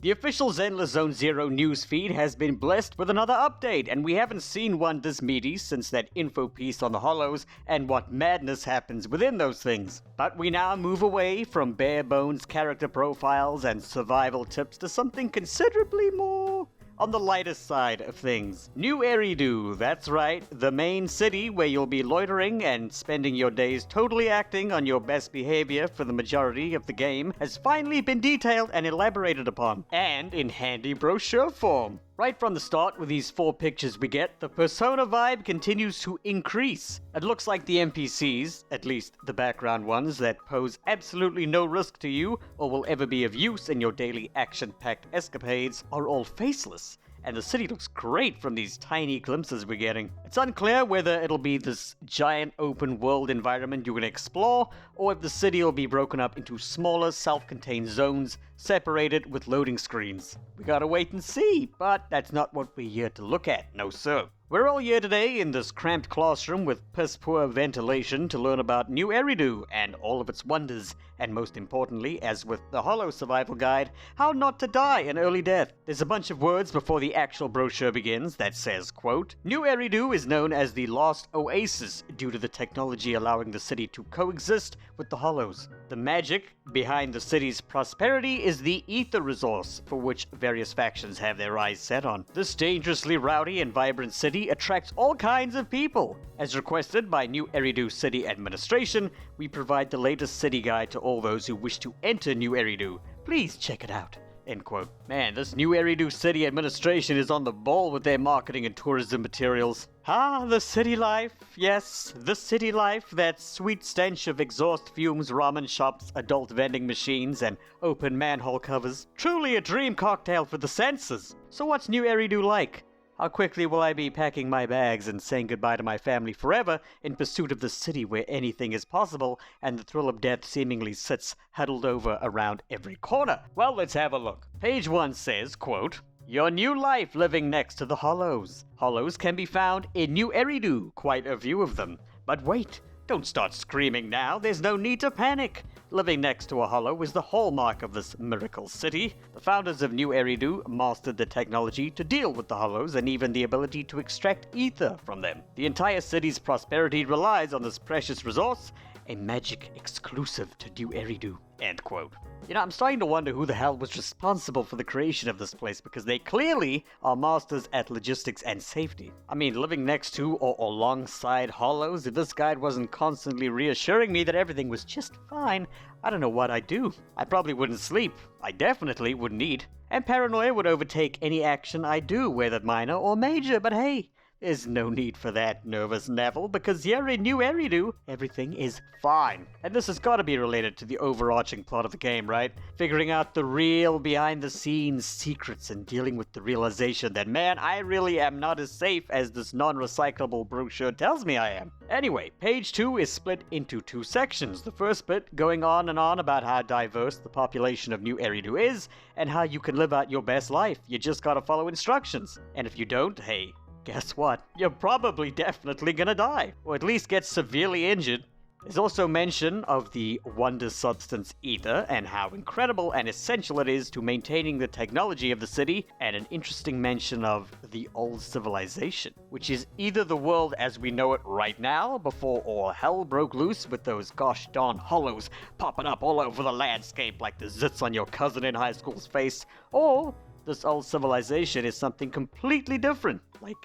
The official Zenless Zone Zero newsfeed has been blessed with another update, and we haven't seen one this meaty since that info piece on the Hollows and what madness happens within those things. But we now move away from bare bones character profiles and survival tips to something considerably more on the lighter side of things. New Eridu, that's right, the main city where you'll be loitering and spending your days totally acting on your best behavior for the majority of the game, has finally been detailed and elaborated upon, and in handy brochure form. Right from the start, with these 4 pictures we get, the persona vibe continues to increase. It looks like the NPCs, at least the background ones that pose absolutely no risk to you or will ever be of use in your daily action-packed escapades, are all faceless. And the city looks great from these tiny glimpses we're getting. It's unclear whether it'll be this giant open world environment you can explore, or if the city will be broken up into smaller self-contained zones, separated with loading screens. We gotta wait and see, but that's not what we're here to look at, no sir. We're all here today in this cramped classroom with piss-poor ventilation to learn about New Eridu and all of its wonders, and most importantly, as with the Hollow Survival Guide, how not to die an early death. There's a bunch of words before the actual brochure begins that says, quote, New Eridu is known as the Lost Oasis due to the technology allowing the city to coexist with the Hollows. The magic behind the city's prosperity is the ether resource, for which various factions have their eyes set on. This dangerously rowdy and vibrant city attracts all kinds of people. As requested by New Eridu City Administration, we provide the latest city guide to all those who wish to enter New Eridu. Please check it out. End quote. Man, this New Eridu City Administration is on the ball with their marketing and tourism materials. Ah, the city life. Yes, the city life, that sweet stench of exhaust fumes, ramen shops, adult vending machines, and open manhole covers. Truly a dream cocktail for the senses. So what's New Eridu like? How quickly will I be packing my bags and saying goodbye to my family forever in pursuit of the city where anything is possible and the thrill of death seemingly sits huddled over around every corner? Well, let's have a look. Page 1 says, quote, Your new life living next to the Hollows. Hollows can be found in New Eridu, quite a few of them. But wait, don't start screaming now, there's no need to panic. Living next to a hollow is the hallmark of this miracle city. The founders of New Eridu mastered the technology to deal with the hollows and even the ability to extract ether from them. The entire city's prosperity relies on this precious resource, a magic exclusive to New Eridu. End quote. You know, I'm starting to wonder who the hell was responsible for the creation of this place, because they clearly are masters at logistics and safety. I mean, living next to or alongside hollows, if this guide wasn't constantly reassuring me that everything was just fine, I don't know what I'd do. I probably wouldn't sleep. I definitely wouldn't eat. And paranoia would overtake any action I do, whether minor or major, but hey, there's no need for that, nervous Neville, because here in New Eridu, everything is fine. And this has got to be related to the overarching plot of the game, right? Figuring out the real behind-the-scenes secrets and dealing with the realization that, man, I really am not as safe as this non-recyclable brochure tells me I am. Anyway, page 2 is split into 2 sections. The first bit going on and on about how diverse the population of New Eridu is and how you can live out your best life. You just gotta follow instructions. And if you don't, hey, guess what? You're probably definitely gonna die, or at least get severely injured. There's also mention of the wonder substance ether and how incredible and essential it is to maintaining the technology of the city, and an interesting mention of the old civilization, which is either the world as we know it right now, before all hell broke loose with those gosh darn hollows popping up all over the landscape like the zits on your cousin in high school's face, or this old civilization is something completely different, like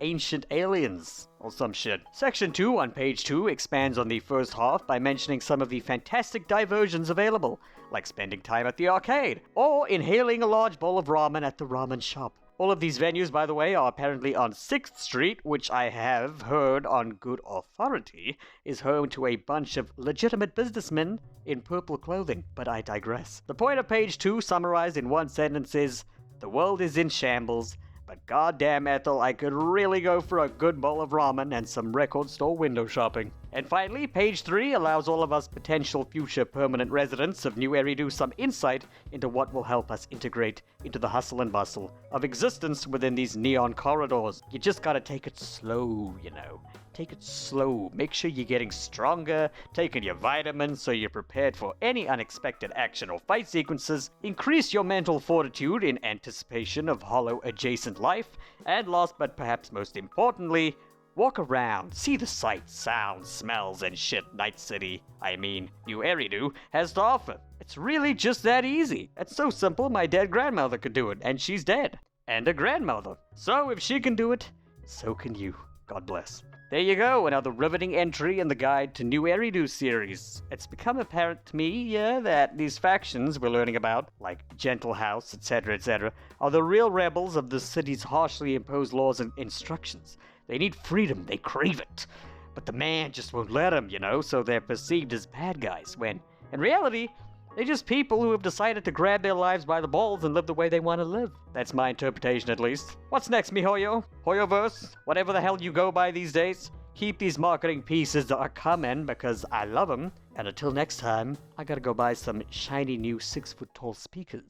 ancient aliens or some shit. Section 2 on page 2 expands on the first half by mentioning some of the fantastic diversions available, like spending time at the arcade, or inhaling a large bowl of ramen at the ramen shop. All of these venues, by the way, are apparently on 6th Street, which I have heard on good authority is home to a bunch of legitimate businessmen in purple clothing, but I digress. The point of page 2, summarized in one sentence, is, the world is in shambles, but goddamn Ethel, I could really go for a good bowl of ramen and some record store window shopping. And finally, page 3 allows all of us potential future permanent residents of New Eridu some insight into what will help us integrate into the hustle and bustle of existence within these neon corridors. You just gotta take it slow, you know. Take it slow. Make sure you're getting stronger, taking your vitamins so you're prepared for any unexpected action or fight sequences. Increase your mental fortitude in anticipation of hollow adjacent life. And last but perhaps most importantly, walk around, see the sights, sounds, smells, and shit Night City, New Eridu, has to offer. It's really just that easy. It's so simple my dead grandmother could do it, and she's dead. And a grandmother. So if she can do it, so can you. God bless. There you go, another riveting entry in the Guide to New Eridu series. It's become apparent to me, that these factions we're learning about, like Gentle House, etc., are the real rebels of the city's harshly imposed laws and instructions. They need freedom, they crave it. But the man just won't let them, so they're perceived as bad guys, when, in reality, they're just people who have decided to grab their lives by the balls and live the way they want to live. That's my interpretation, at least. What's next, miHoYo? Hoyoverse? Whatever the hell you go by these days? Keep these marketing pieces coming, because I love them. And until next time, I gotta go buy some shiny new 6-foot-tall speakers.